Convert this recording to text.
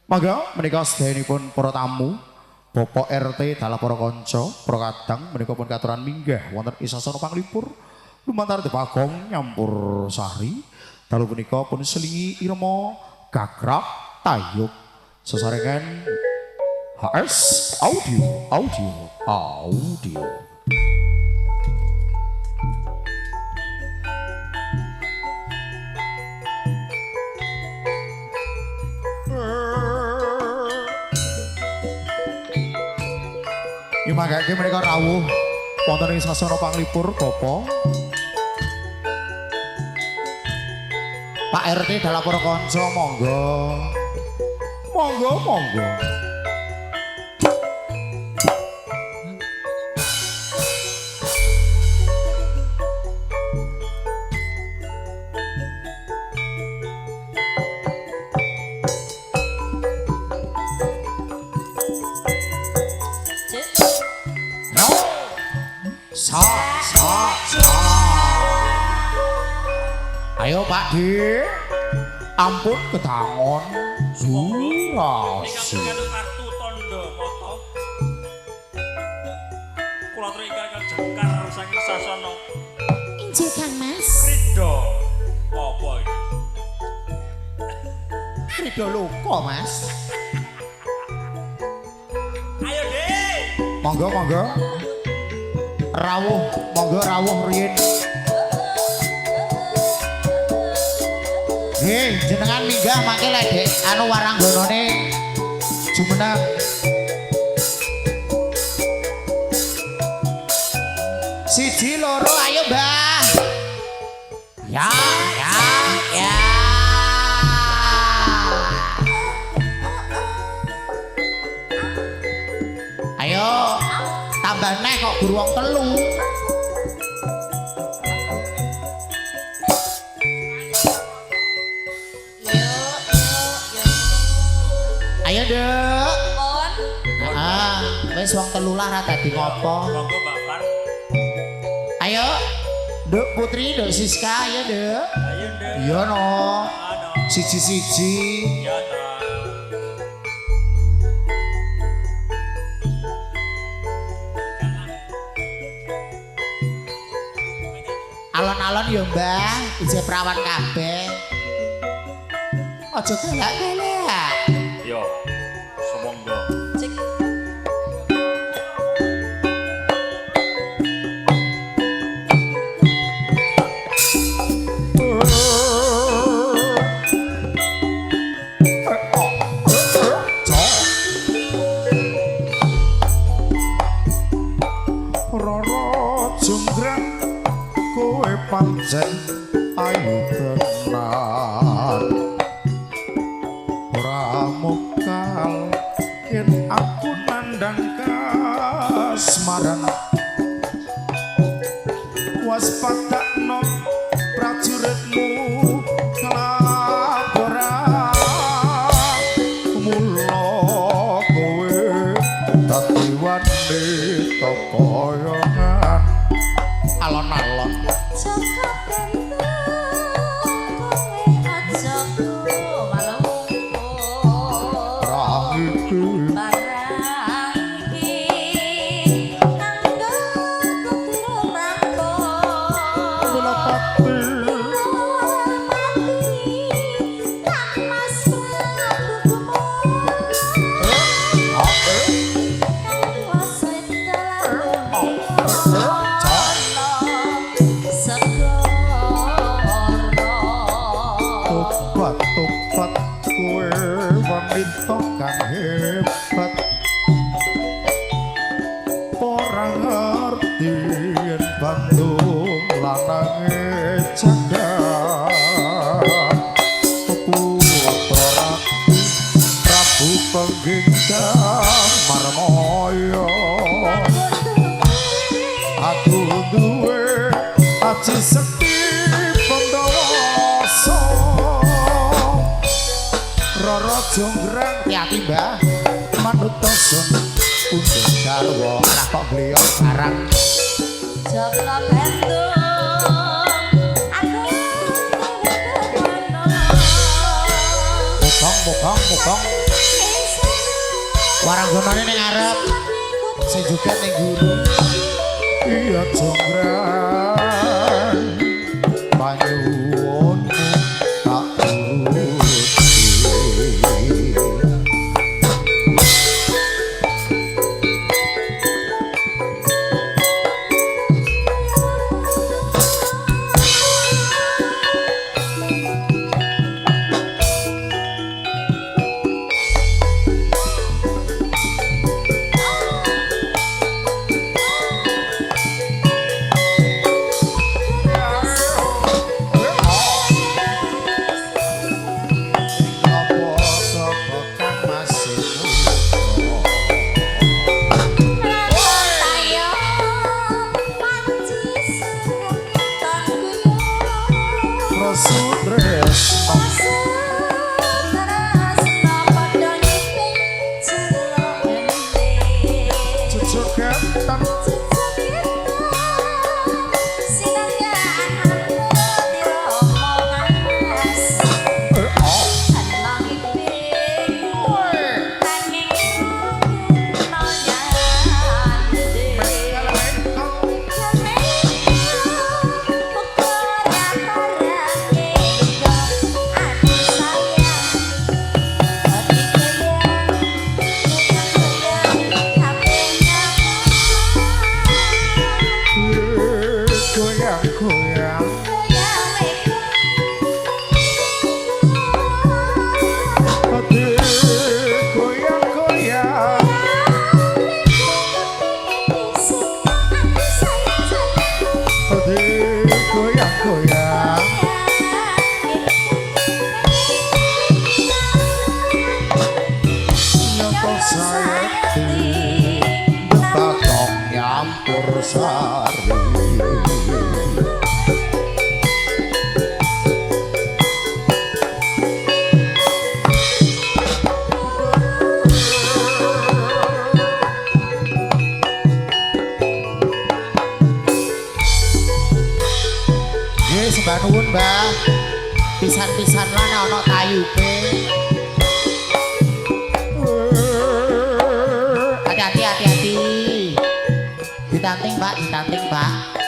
Mangga menika sedayanipun para tamu, Bapak RT dalah para kanca, para kadang menika pun katuran minggah wonten ing sasana panglipur lumantar Depagong nyampur sari. Dalu punika pun selingi irama gagrag tayub sesarengan HS audio. Nyumangake menika rawuh wonten ing sasana panglipur Bapak Pak RT dalah para kanca monggo. Ayo Pak D, ampun kedangon Zurasi. Kartu tondo moto. Kula aturi ingkang jengkar saking sasana. Injih Kang Mas. Krida. Apa iki? Krida luka Mas. Ayo Dik. Monggo. Rawuh riyin. Nggih, jenengan minggah mangke lek Dik anu waranggonane jumeneng. Siji loro ayo Mbah. Ya. Ayo tambah neh kok guru wong telu. Ayo Dek. Wis wong telu lah ra dadi ngopo. Monggo Mbak Pan. Ayo. Dek Putri, Dek Siska, ayo Dek. Ayo Dik. Iya no. Ano. Siji-siji. Ya ta. Alon-alon ya Mbah, ije prawan kabeh. Aja gelak-gelak. Yo. Semonggo. Roro junggrang kowe pancen ayu tenan. Ora mokal yen aku nandang kasmaran. Waspadakno prajuritmu kelaparan. Mula kowe dadi wanita koyongan. Alon-alon Joko bentuk kowe aja malungku. rahiku Barang iki kanggo kudu rampung. kula pati Kang Mas Prabu tobat kowe wanita kang hebat. Ora ngerti yen Bandung lanange jagat. Putra Prabu Pengginggang Marmaya. Aku duwe aji sekti Pandawasa. Roro jonggrang hati Mbah manut tosun untuk garwa anak kok beliau barang. Joko bentuk aku Mukong Warang gonane ning arep. Sing joget ning guru. Iya jonggran. Panyuwunmu tak turuti. Sembah nuwun, Mbah. Pisan-pisan lan ana tayupe. Hati-hati. Ditanting, Pak, ditanting, Pak.